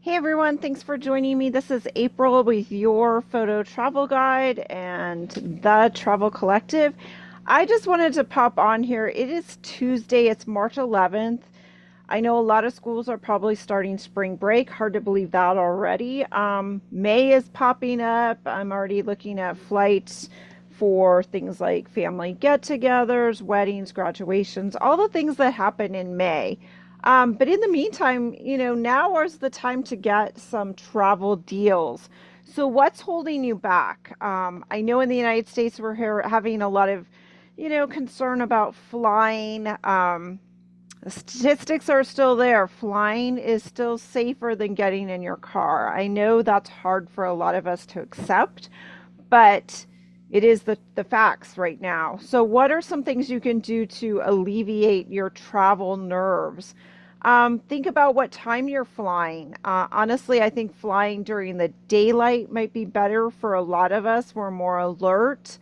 Hey everyone, thanks for joining me. This is April with your photo travel guide and the Travel Collective. I just wanted to pop on here. It is Tuesday, it's March 11th. I know a lot of schools are probably starting spring break. Hard to believe that already. May is popping up. I'm already looking at flights for things like family get togethers, weddings, graduations, all the things that happen in May. But in the meantime, now is the time to get some travel deals. So, what's holding you back? I know in the United States we're here having a lot of, concern about flying. The statistics are still there. Flying is still safer than getting in your car. I know that's hard for a lot of us to accept, but it is the facts right now. So, what are some things you can do to alleviate your travel nerves? Think about what time you're flying. Honestly, I think flying during the daylight might be better for a lot of us. We're more alert.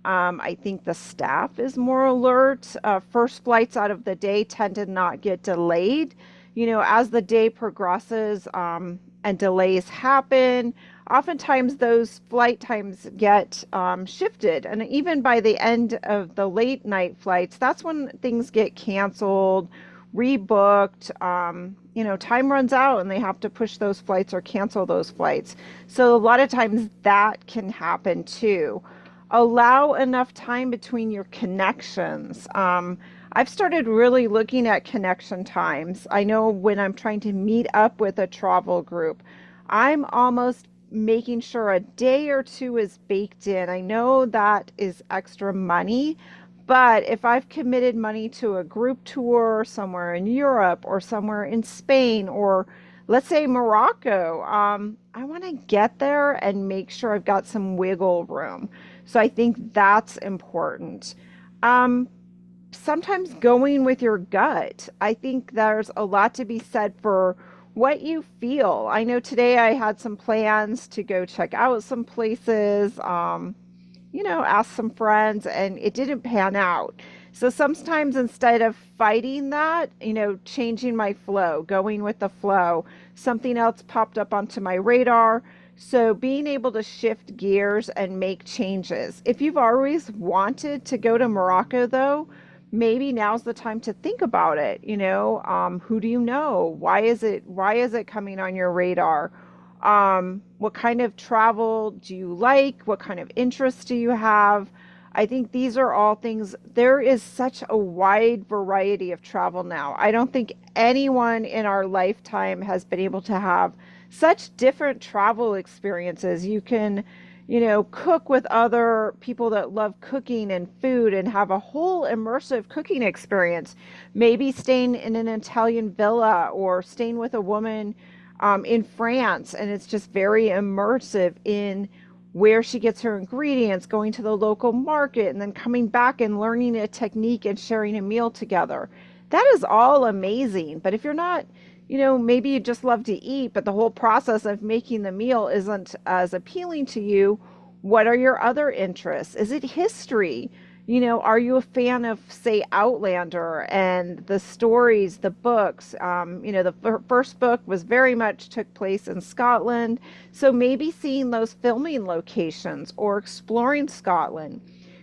I think the staff is more alert. First flights out of the day tend to not get delayed. As the day progresses and delays happen, oftentimes those flight times get shifted. And even by the end of the late night flights, that's when things get canceled, rebooked. Time runs out and they have to push those flights or cancel those flights. So a lot of times that can happen too. Allow enough time between your connections. I've started really looking at connection times. I know when I'm trying to meet up with a travel group, I'm almost making sure a day or two is baked in. I know that is extra money, but if I've committed money to a group tour somewhere in Europe or somewhere in Spain or let's say Morocco, I want to get there and make sure I've got some wiggle room. So I think that's important. Um, Sometimes going with your gut. I think there's a lot to be said for what you feel. I know today I had some plans to go check out some places, ask some friends, and it didn't pan out. So sometimes instead of fighting that, changing my flow, going with the flow, something else popped up onto my radar. So being able to shift gears and make changes. If you've always wanted to go to Morocco, though, maybe now's the time to think about it. Who do you know? Why is it coming on your radar? What kind of travel do you like? What kind of interests do you have? I think these are all things. There is such a wide variety of travel now. I don't think anyone in our lifetime has been able to have such different travel experiences. You can, cook with other people that love cooking and food and have a whole immersive cooking experience. Maybe staying in an Italian villa or staying with a woman in France, and it's just very immersive in where she gets her ingredients, going to the local market, and then coming back and learning a technique and sharing a meal together. That is all amazing. But if you're not, maybe you just love to eat, but the whole process of making the meal isn't as appealing to you. What are your other interests? Is it history? Are you a fan of, say, Outlander and the stories, the books? The first book was very much took place in Scotland. So maybe seeing those filming locations or exploring Scotland.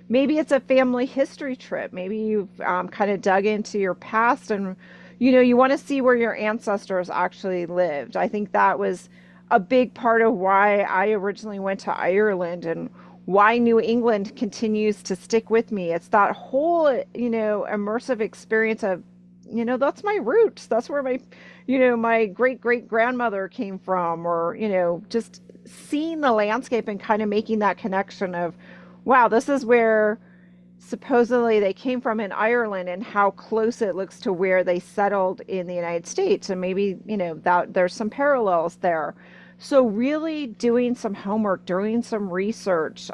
Maybe it's a family history trip. Maybe you've kind of dug into your past and, you want to see where your ancestors actually lived. I think that was a big part of why I originally went to Ireland and why New England continues to stick with me. It's that whole, immersive experience of, that's my roots. That's where my great great grandmother came from, or, just seeing the landscape and kind of making that connection of, wow, this is where supposedly they came from in Ireland and how close it looks to where they settled in the United States. And maybe, that there's some parallels there. So really doing some homework, doing some research,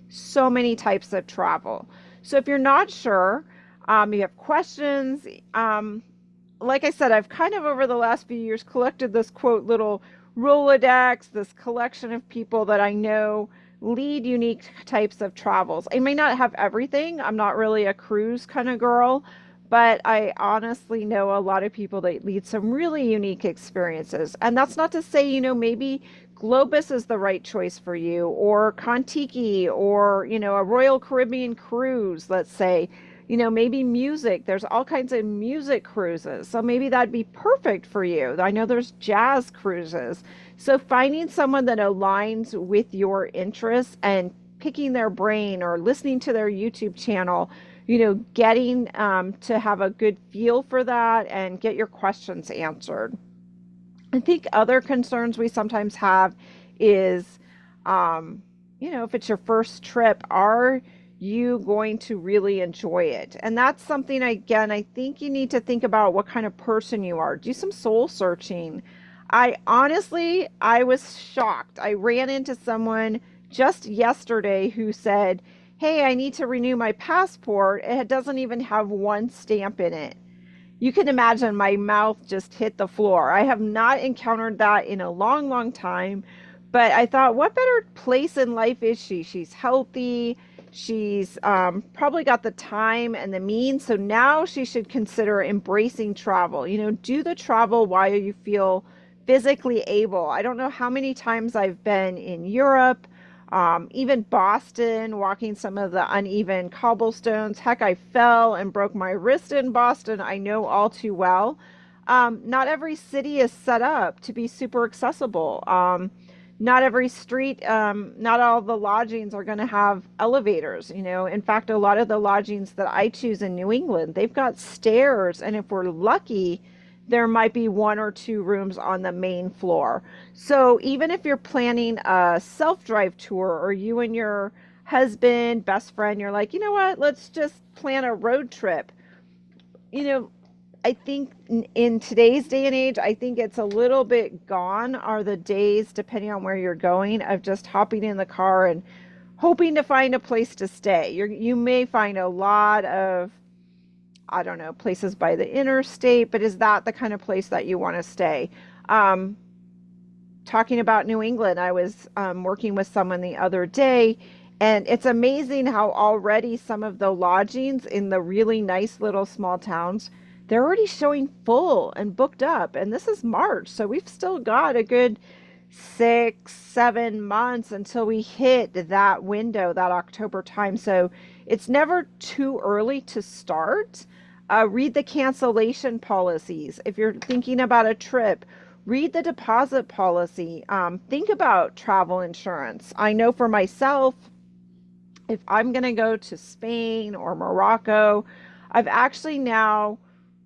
so many types of travel. So if you're not sure, you have questions, like I said, I've kind of over the last few years collected this quote little Rolodex, this collection of people that I know lead unique types of travels. I may not have everything. I'm not really a cruise kind of girl, but I honestly know a lot of people that lead some really unique experiences. And that's not to say, maybe Globus is the right choice for you, or Kontiki, or, a Royal Caribbean cruise, let's say. Maybe music. There's all kinds of music cruises. So maybe that'd be perfect for you. I know there's jazz cruises. So finding someone that aligns with your interests and picking their brain or listening to their YouTube channel, getting to have a good feel for that and get your questions answered. I think other concerns we sometimes have is, if it's your first trip, are you going to really enjoy it? And that's something, again, I think you need to think about what kind of person you are. Do some soul searching. I was shocked. I ran into someone just yesterday who said, "Hey, I need to renew my passport. It doesn't even have one stamp in it." You can imagine my mouth just hit the floor. I have not encountered that in a long, long time. But I thought, what better place in life is she? She's healthy. She's probably got the time and the means. So now she should consider embracing travel. Do the travel while you feel physically able. I don't know how many times I've been in Europe, even Boston, walking some of the uneven cobblestones. Heck, I fell and broke my wrist in Boston. I know all too well. Not every city is set up to be super accessible. Not every street, not all the lodgings are going to have elevators. In fact, a lot of the lodgings that I choose in New England, they've got stairs. And if we're lucky, there might be one or two rooms on the main floor. So even if you're planning a self-drive tour, or you and your husband, best friend, you're like, you know what, let's just plan a road trip. You know, I think in today's day and age, I think it's a little bit gone are the days, depending on where you're going, of just hopping in the car and hoping to find a place to stay. You may find a lot of, I don't know, places by the interstate, but is that the kind of place that you want to stay? Talking about New England, I was working with someone the other day, and it's amazing how already some of the lodgings in the really nice little small towns, they're already showing full and booked up. And this is March, so we've still got a good 6, 7 months until we hit that window, that October time. So it's never too early to start. Read the cancellation policies. If you're thinking about a trip, read the deposit policy. Think about travel insurance. I know for myself, if I'm going to go to Spain or Morocco, I've actually now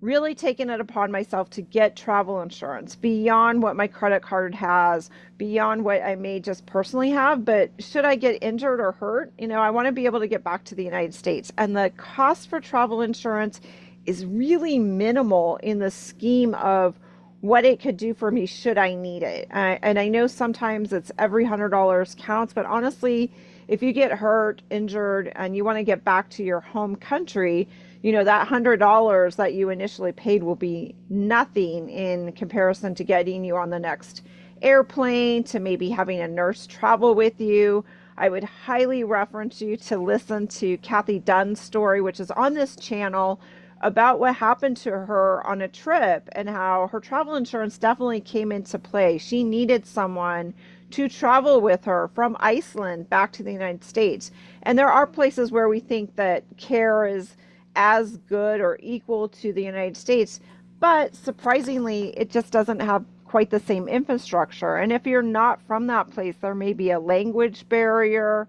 really taken it upon myself to get travel insurance beyond what my credit card has, beyond what I may just personally have. But should I get injured or hurt, I want to be able to get back to the United States. And the cost for travel insurance is really minimal in the scheme of what it could do for me should I need it. And I know sometimes it's every $100 counts, but honestly, if you get hurt, injured, and you want to get back to your home country, that $100 that you initially paid will be nothing in comparison to getting you on the next airplane, to maybe having a nurse travel with you. I would highly reference you to listen to Kathy Dunn's story, which is on this channel, about what happened to her on a trip and how her travel insurance definitely came into play. She needed someone to travel with her from Iceland back to the United States. And there are places where we think that care is as good or equal to the United States, but surprisingly, it just doesn't have quite the same infrastructure. And if you're not from that place, there may be a language barrier.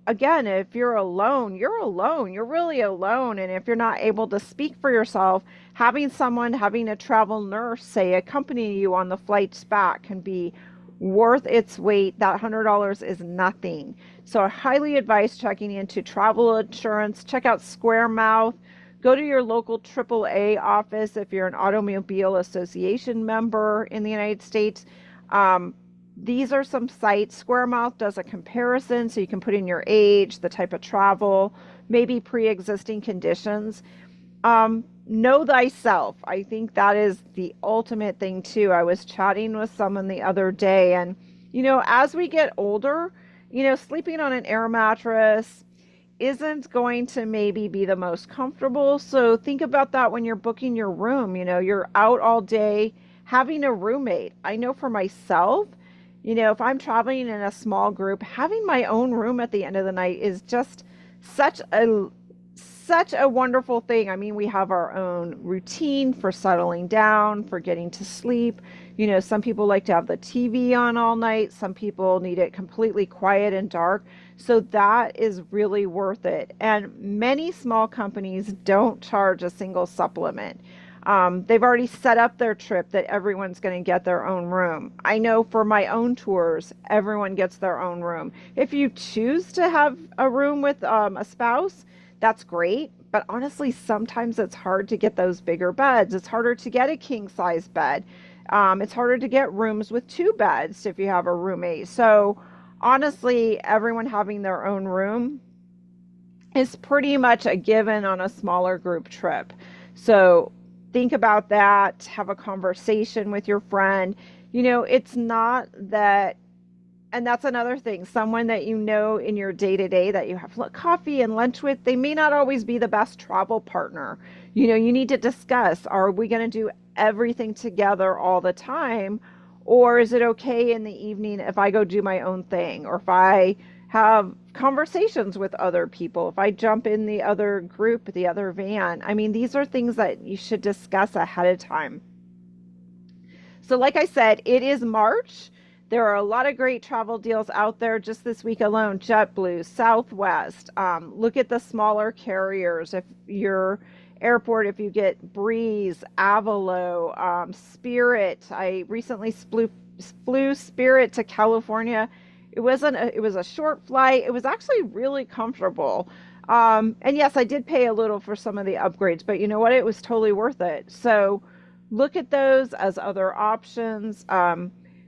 Again, if you're alone, you're alone. You're really alone. And if you're not able to speak for yourself, having a travel nurse, say, accompany you on the flights back can be worth its weight. That $100 is nothing. So I highly advise checking into travel insurance. Check out Square Mouth. Go to your local AAA office if you're an Automobile Association member in the United States. These are some sites. Squaremouth does a comparison, so you can put in your age, the type of travel, maybe pre-existing conditions. Know thyself. I think that is the ultimate thing too. I was chatting with someone the other day, and as we get older, sleeping on an air mattress, isn't going to maybe be the most comfortable. So think about that when you're booking your room. You know, you're out all day having a roommate. I know for myself, you know, if I'm traveling in a small group, having my own room at the end of the night is just such a such a wonderful thing. I mean, we have our own routine for settling down, for getting to sleep. You know, some people like to have the TV on all night. Some people need it completely quiet and dark. So that is really worth it. And many small companies don't charge a single supplement. They've already set up their trip that everyone's going to get their own room. I know for my own tours, everyone gets their own room. If you choose to have a room with a spouse, that's great. But honestly, sometimes it's hard to get those bigger beds. It's harder to get a king size bed. It's harder to get rooms with two beds if you have a roommate. So honestly, everyone having their own room is pretty much a given on a smaller group trip. So think about that, have a conversation with your friend. You know, it's not that, and that's another thing, someone that you know in your day to day that you have coffee and lunch with, they may not always be the best travel partner. You know, you need to discuss, are we going to do everything together all the time? Or is it okay in the evening if I go do my own thing? Or if I have conversations with other people, if I jump in the other group, the other van? I mean, these are things that you should discuss ahead of time. So, like I said, it is March. There are a lot of great travel deals out there just this week alone. JetBlue, Southwest. Look at the smaller carriers. If your airport, if you get Breeze, Avalo, Spirit. I recently flew Spirit to California. It was a short flight. It was actually really comfortable. And yes, I did pay a little for some of the upgrades, but you know what? It was totally worth it. So look at those as other options.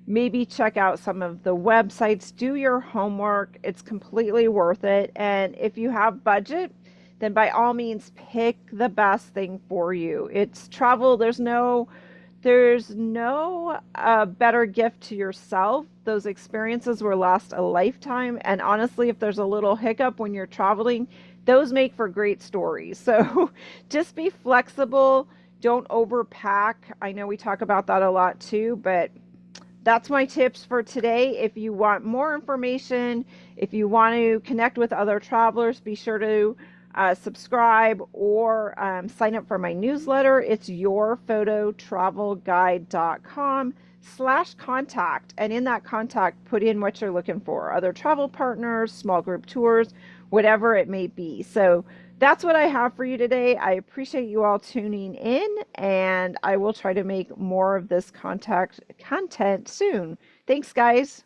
Maybe check out some of the websites, do your homework. It's completely worth it. And if you have budget, then by all means pick the best thing for you. It's travel. There's no better gift to yourself. Those experiences will last a lifetime. And honestly, if there's a little hiccup when you're traveling, those make for great stories. So just be flexible. Don't overpack. I know we talk about that a lot too, but that's my tips for today. If you want more information, if you want to connect with other travelers, be sure to subscribe or sign up for my newsletter. It's yourphototravelguide.com/contact. And in that contact, put in what you're looking for, other travel partners, small group tours, whatever it may be. So that's what I have for you today. I appreciate you all tuning in, and I will try to make more of this content soon. Thanks, guys.